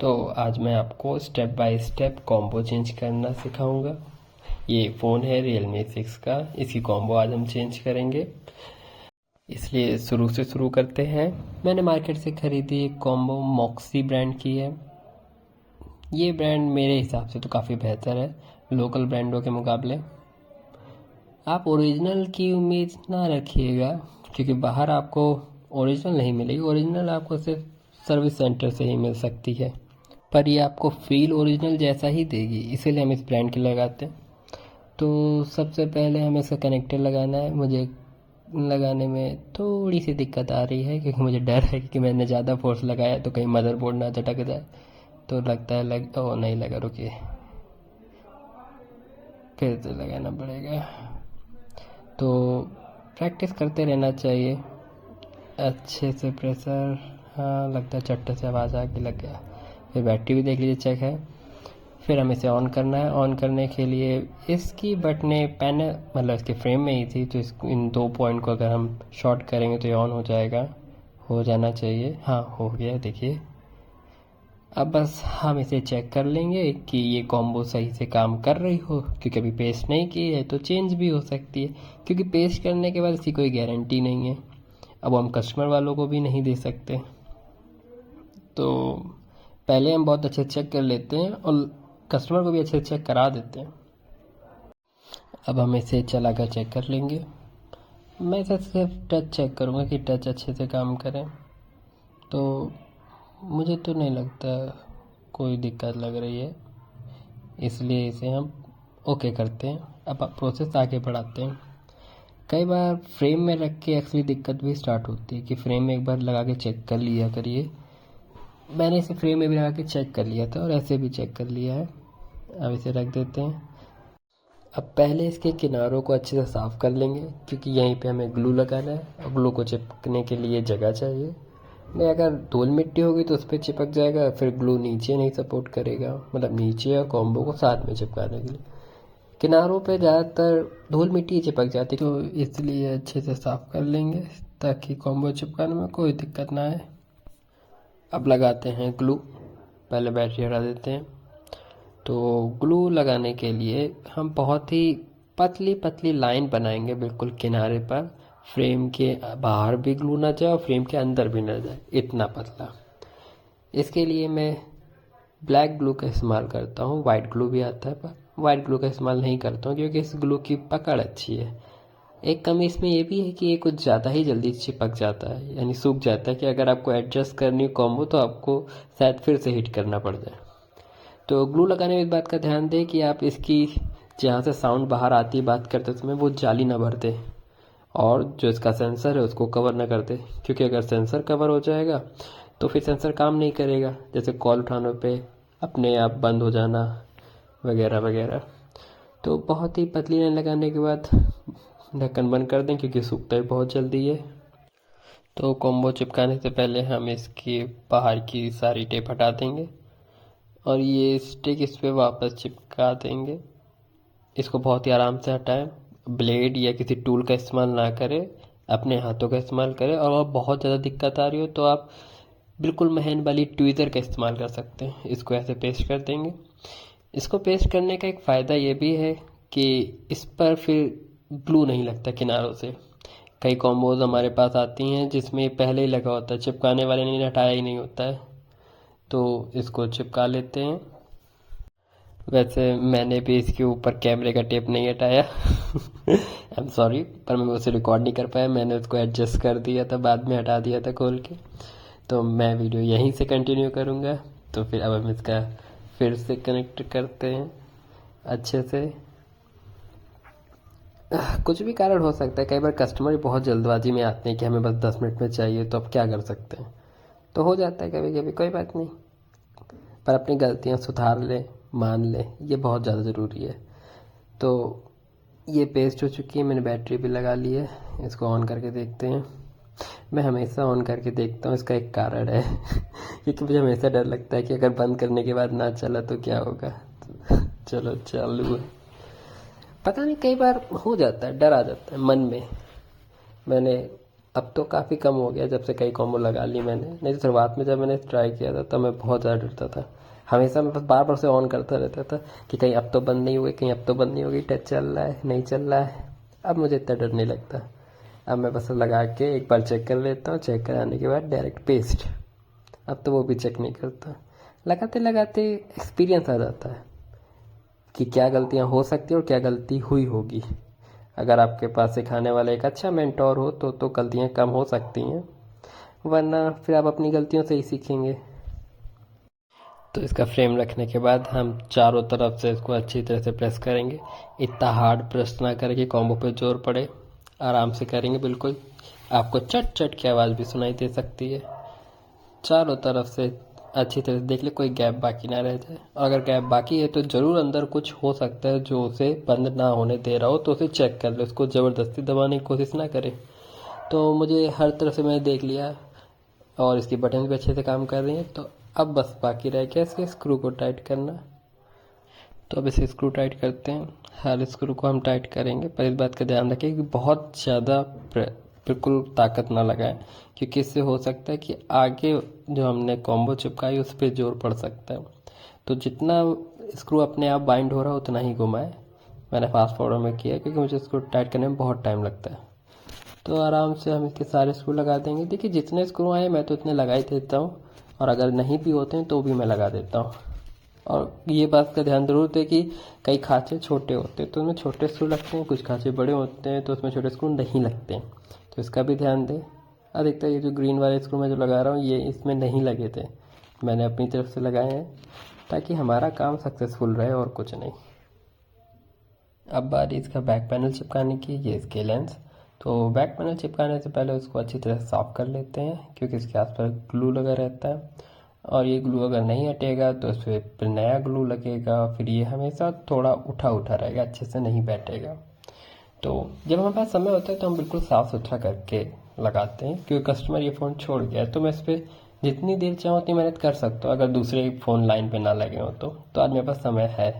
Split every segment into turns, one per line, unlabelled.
तो आज मैं आपको step by step combo change करना सिखाऊंगा। ये फ़ोन है Realme 6 का, इसकी कॉम्बो आज हम चेंज करेंगे। इसलिए शुरू से शुरू करते हैं। मैंने मार्केट से ख़रीदी एक कॉम्बो मॉक्सी ब्रांड की है। ये ब्रांड मेरे हिसाब से तो काफ़ी बेहतर है लोकल ब्रांडों के मुकाबले। आप ओरिजिनल की उम्मीद ना रखिएगा, क्योंकि बाहर आपको ओरिजिनल नहीं मिलेगी। ओरिजिनल आपको सिर्फ सर्विस सेंटर से ही मिल सकती है, पर ये आपको फील ओरिजिनल जैसा ही देगी, इसीलिए हम इस ब्रांड की लगाते हैं। तो सबसे पहले हमें इसका कनेक्टर लगाना है। मुझे लगाने में थोड़ी सी दिक्कत आ रही है, क्योंकि मुझे डर है कि मैंने ज़्यादा फोर्स लगाया तो कहीं मदरबोर्ड ना झटक जाए। तो लगता है नहीं लगा, रुकिए फिर से लगाना पड़ेगा। तो प्रैक्टिस करते रहना चाहिए अच्छे से। प्रेशर, हाँ लगता है चट्ट से आवाज़ आ के लग गया। फिर बैटरी भी देख लीजिए, चेक है। फिर हमें इसे ऑन करना है। ऑन करने के लिए इसकी बटनें पैनल मतलब इसके फ्रेम में ही थी, तो इन दो पॉइंट को अगर हम शॉर्ट करेंगे तो ये ऑन हो जाएगा, हो जाना चाहिए। हाँ हो गया, देखिए। अब बस हम इसे चेक कर लेंगे कि ये कॉम्बो सही से काम कर रही हो, क्योंकि अभी पेस्ट नहीं की है तो चेंज भी हो सकती है, क्योंकि पेस्ट करने के बाद इसकी कोई गारंटी नहीं है। अब हम कस्टमर वालों को भी नहीं दे सकते, तो पहले हम बहुत अच्छे चेक कर लेते हैं और कस्टमर को भी अच्छे से चेक करा देते हैं। अब हम इसे चला कर चेक कर लेंगे। मैं इसे सिर्फ टच चेक करूँगा कि टच अच्छे से काम करें। तो मुझे तो नहीं लगता कोई दिक्कत लग रही है, इसलिए इसे हम ओके करते हैं। अब प्रोसेस आगे बढ़ाते हैं। कई बार फ्रेम में रख के एक्चुअली दिक्कत भी स्टार्ट होती है कि फ्रेम में एक बार लगा के चेक कर लिया करिए। मैंने इसे फ्रेम में भी लगा के चेक कर लिया था और ऐसे भी चेक कर लिया है। अब इसे रख देते हैं। अब पहले इसके किनारों को अच्छे से साफ़ कर लेंगे, क्योंकि यहीं पे हमें ग्लू लगाना है और ग्लू को चिपकने के लिए जगह चाहिए। नहीं, अगर धूल मिट्टी होगी तो उस पर चिपक जाएगा, फिर ग्लू नीचे नहीं सपोर्ट करेगा, मतलब नीचे और कॉम्बो को साथ में चिपकाने के लिए। किनारों पे ज़्यादातर धूल मिट्टी चिपक जाती है, तो इसलिए अच्छे से साफ़ कर लेंगे ताकि कॉम्बो चिपकाने में कोई दिक्कत ना आए। अब लगाते हैं ग्लू। पहले बैटरी हटा देते हैं। तो ग्लू लगाने के लिए हम बहुत ही पतली पतली लाइन बनाएंगे बिल्कुल किनारे पर। फ्रेम के बाहर भी ग्लू ना जाए और फ्रेम के अंदर भी ना जाए, इतना पतला। इसके लिए मैं ब्लैक ग्लू का इस्तेमाल करता हूँ। वाइट ग्लू भी आता है, पर वाइट ग्लू का इस्तेमाल नहीं करता हूँ, क्योंकि इस ग्लू की पकड़ अच्छी है। एक कमी इसमें ये भी है कि ये कुछ ज़्यादा ही जल्दी चिपक जाता है, यानी सूख जाता है, कि अगर आपको एडजस्ट करनी हो कॉम्बो तो आपको शायद फिर से हिट करना पड़ जाए। तो ग्लू लगाने में इस बात का ध्यान दें कि आप इसकी जहाँ से साउंड बाहर आती है बात करते समय वो जाली ना भर दे, और जो इसका सेंसर है उसको कवर ना कर दे, क्योंकि अगर सेंसर कवर हो जाएगा तो फिर सेंसर काम नहीं करेगा, जैसे कॉल उठाने पे अपने आप बंद हो जाना वगैरह वगैरह। तो बहुत ही पतली लाइन लगाने के बाद ढक्कन बंद कर दें, क्योंकि सूखता ही बहुत जल्दी है। तो कॉम्बो चिपकाने से पहले हम इसकी बाहर की सारी टेप हटा देंगे और ये स्टिक इस पर वापस चिपका देंगे। इसको बहुत ही आराम से हटाएं, ब्लेड या किसी टूल का इस्तेमाल ना करें, अपने हाथों का इस्तेमाल करें। और अब बहुत ज़्यादा दिक्कत आ रही हो तो आप बिल्कुल महीन वाली ट्वीज़र का इस्तेमाल कर सकते हैं। इसको ऐसे पेस्ट कर देंगे। इसको पेस्ट करने का एक फ़ायदा ये भी है कि इस पर फिर ग्लू नहीं लगता किनारों से। कई कॉम्बोज हमारे पास आती हैं जिसमें पहले ही लगा होता है, चिपकाने वाले ने हटाया ही नहीं होता है। तो इसको चिपका लेते हैं। वैसे मैंने भी इसके ऊपर कैमरे का टेप नहीं हटाया। आई एम सॉरी, पर मैं उसे रिकॉर्ड नहीं कर पाया। मैंने उसको एडजस्ट कर दिया था, बाद में हटा दिया था खोल के। तो मैं वीडियो यहीं से कंटिन्यू करूँगा। तो फिर अब हम इसका फिर से कनेक्ट करते हैं अच्छे से। कुछ भी कारण हो सकता है, कई बार कस्टमर बहुत जल्दबाजी में आते हैं कि हमें बस 10 मिनट में चाहिए, तो अब क्या कर सकते हैं। तो हो जाता है कभी कभी, कोई बात नहीं। पर अपनी गलतियाँ सुधार लें, मान लें, ये बहुत ज़्यादा ज़रूरी है। तो ये पेस्ट हो चुकी है, मैंने बैटरी भी लगा ली है। इसको ऑन करके देखते हैं। मैं हमेशा ऑन करके देखता हूँ, इसका एक कारण है। क्योंकि मुझे हमेशा डर लगता है कि अगर बंद करने के बाद ना चला तो क्या होगा। चलो चालू है। पता नहीं, कई बार हो जाता है, डर आ जाता है मन में। मैंने अब तो काफ़ी कम हो गया जब से कई कॉम्बो लगा ली मैंने, नहीं तो शुरुआत में जब मैंने ट्राई किया था तब मैं बहुत ज़्यादा डरता था। हमेशा मैं बस बार बार से ऑन करता रहता था कि कहीं अब तो बंद नहीं हुई, कहीं अब तो बंद नहीं होगी, टच चल रहा है नहीं चल रहा है। अब मुझे इतना डर नहीं लगता। अब मैं बस लगा के एक बार चेक कर लेता हूँ, चेक कराने के बाद डायरेक्ट पेस्ट। अब तो वो भी चेक नहीं करता, लगाते लगाते एक्सपीरियंस आ जाता है कि क्या गलतियाँ हो सकती हैं और क्या गलती हुई होगी। अगर आपके पास सिखाने वाला एक अच्छा मेंटोर हो तो गलतियाँ कम हो सकती हैं, वरना फिर आप अपनी गलतियों से ही सीखेंगे। तो इसका फ्रेम रखने के बाद हम चारों तरफ से इसको अच्छी तरह से प्रेस करेंगे। इतना हार्ड प्रेस ना करें कि कॉम्बो पे जोर पड़े, आराम से करेंगे बिल्कुल। आपको चट चट की आवाज़ भी सुनाई दे सकती है। चारों तरफ से अच्छी तरह से देख ले, कोई गैप बाकी ना रह जाए। और अगर गैप बाकी है तो ज़रूर अंदर कुछ हो सकता है जो उसे बंद ना होने दे रहा हो, तो उसे चेक कर ले, उसको ज़बरदस्ती दबाने की कोशिश ना करें। तो मुझे हर तरफ से मैंने देख लिया और इसकी बटन भी अच्छे से काम कर रही हैं। तो अब बस बाकी रह गया इसके स्क्रू को टाइट करना। तो अब इसे स्क्रू टाइट करते हैं। हर स्क्रू को हम टाइट करेंगे, पर इस बात का ध्यान रखें कि बहुत ज़्यादा बिल्कुल ताकत ना लगाएं, क्योंकि इससे हो सकता है कि आगे जो हमने कॉम्बो चिपकाई उस पर जोर पड़ सकता है। तो जितना स्क्रू अपने आप बाइंड हो रहा है उतना ही घुमाएं। मैंने फास्ट फॉरवर्ड में किया क्योंकि मुझे इसको टाइट करने में बहुत टाइम लगता है। तो आराम से हम इसके सारे स्क्रू लगा देंगे। देखिए जितने स्क्रू आए मैं तो इतने लगा ही देता हूँ, और अगर नहीं भी होते हैं तो भी मैं लगा देता हूँ। और ये बात का ध्यान जरूर दें कि कई खांचे छोटे होते हैं तो उसमें छोटे स्क्रू लगते हैं, कुछ खांचे बड़े होते हैं तो उसमें छोटे स्क्रू नहीं लगते हैं, तो इसका भी ध्यान दें। अधिकतर ये जो ग्रीन वाले स्क्रू मैं जो लगा रहा हूँ ये इसमें नहीं लगे थे, मैंने अपनी तरफ से लगाए हैं ताकि हमारा काम सक्सेसफुल रहे और कुछ नहीं। अब बारी इसका बैक पैनल चिपकाने की। ये इसके लेंस। तो बैक पैनल चिपकाने से पहले उसको अच्छी तरह से साफ़ कर लेते हैं, क्योंकि इसके आसपास ग्लू लगा रहता है और ये ग्लू अगर नहीं हटेगा तो इस पर फिर नया ग्लू लगेगा, फिर ये हमेशा थोड़ा उठा उठा रहेगा, अच्छे से नहीं बैठेगा। तो जब हमारे पास समय होता है तो हम बिल्कुल साफ़ सुथरा करके लगाते हैं, क्योंकि कस्टमर ये फ़ोन छोड़ गया है तो मैं इस पर जितनी देर चाहूँ उतनी मेहनत कर सकता हूँ, अगर दूसरे फ़ोन लाइन पे ना लगे हों तो आज मेरे पास समय है,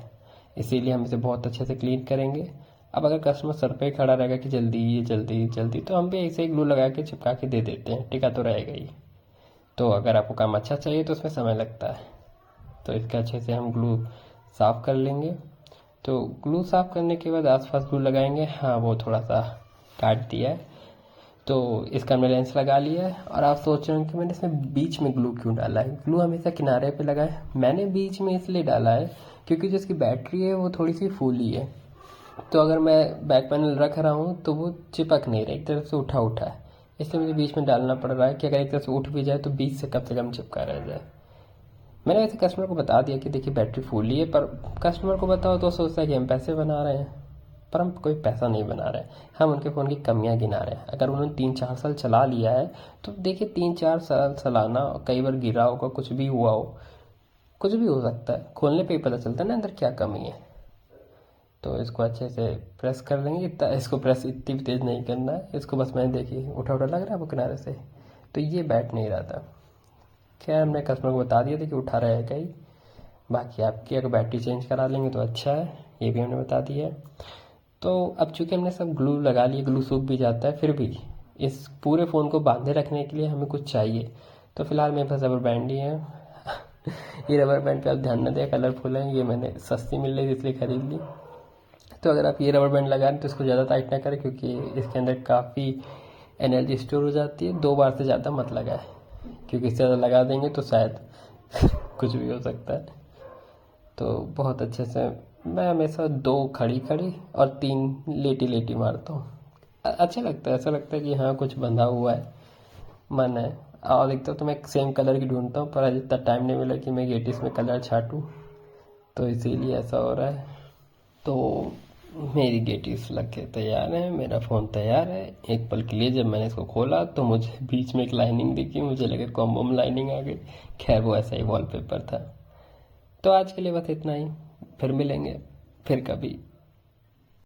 इसीलिए हम इसे बहुत अच्छे से क्लीन करेंगे। अब अगर कस्टमर सर पे खड़ा रहेगा कि जल्दी जल्दी जल्दी, तो हम भी ऐसे ही ग्लू लगा के चिपका के दे देते हैं, टिका तो रहेगा ही। तो अगर आपको काम अच्छा चाहिए तो उसमें समय लगता है। तो इसके अच्छे से हम ग्लू साफ़ कर लेंगे। तो ग्लू साफ़ करने के बाद आसपास ग्लू लगाएंगे। हाँ वो थोड़ा सा काट दिया है, तो इसका हमने लेंस लगा लिया है। और आप सोच रहे हो कि मैंने इसमें बीच में ग्लू क्यों डाला है। ग्लू हमेशा किनारे पे लगा है, मैंने बीच में इसलिए डाला है क्योंकि जो इसकी बैटरी है वो थोड़ी सी फूली है, तो अगर मैं बैक पैनल रख रहा हूँ तो वो चिपक नहीं रहा, एक तरफ से उठा उठा है, इसलिए मुझे बीच में डालना पड़ रहा है कि अगर एक तरफ से उठ भी जाए तो बीच से कम चिपका रह जाए। मैंने वैसे कस्टमर को बता दिया कि देखिए बैटरी फूली है, पर कस्टमर को बताओ तो सोचता है कि हम पैसे बना रहे हैं, पर हम कोई पैसा नहीं बना रहे हैं, हम उनके फ़ोन की कमियां गिना रहे हैं। अगर उन्होंने 3-4 साल चला लिया है तो देखिए 3-4 साल चलाना, कई बार गिरा होगा, कुछ भी हुआ हो, कुछ भी हो सकता है, खोलने पे ही पता चलता है ना अंदर क्या कमी है। तो इसको अच्छे से प्रेस कर लेंगे। इतना इसको प्रेस इतनी भी तेज़ नहीं करना है, इसको बस मैंने देखिए उठा उठा लग रहा है वो किनारे से, तो ये बैठ नहीं रहा था। खैर हमने कस्टमर को बता दिया था कि उठा रहेगा ही, बाकी आपकी अगर बैटरी चेंज करा लेंगे तो अच्छा है, ये भी हमने बता दिया है। तो अब चूँकि हमने सब ग्लू लगा लिया, ग्लू सूख भी जाता है, फिर भी इस पूरे फ़ोन को बांधे रखने के लिए हमें कुछ चाहिए। तो फिलहाल मेरे पास रबर बैंड ही है। ये रबर बैंड पे आप ध्यान न दें, कलरफुल है, ये मैंने सस्ती मिल रही थी इसलिए ख़रीद ली। तो अगर आप ये रबर बैंड लगा रहे हैं तो इसको ज़्यादा टाइट ना करें, क्योंकि इसके अंदर काफ़ी एनर्जी स्टोर हो जाती है। 2 बार से ज़्यादा मत लगाएं, क्योंकि इससे ज़्यादा लगा देंगे तो शायद कुछ भी हो सकता है। तो बहुत अच्छे से मैं हमेशा 2 खड़ी खड़ी और 3 लेटी लेटी मारता हूँ। अच्छा लगता है, ऐसा लगता है कि हाँ कुछ बंधा हुआ है, मन है। और देखता तो मैं सेम कलर की ढूंढता हूँ, पर आज इतना टाइम नहीं मिला कि मैं गेटिस में कलर छाटूँ, तो इसीलिए ऐसा हो रहा है। तो मेरी गेटिस लग के तैयार है, मेरा फ़ोन तैयार है। एक पल के लिए जब मैंने इसको खोला तो मुझे बीच में एक लाइनिंग दिखी, मुझे लगा कॉम्बो में लाइनिंग आ गई। खैर वो ऐसा ही वॉलपेपर था। तो आज के लिए बस इतना ही, फिर मिलेंगे फिर कभी।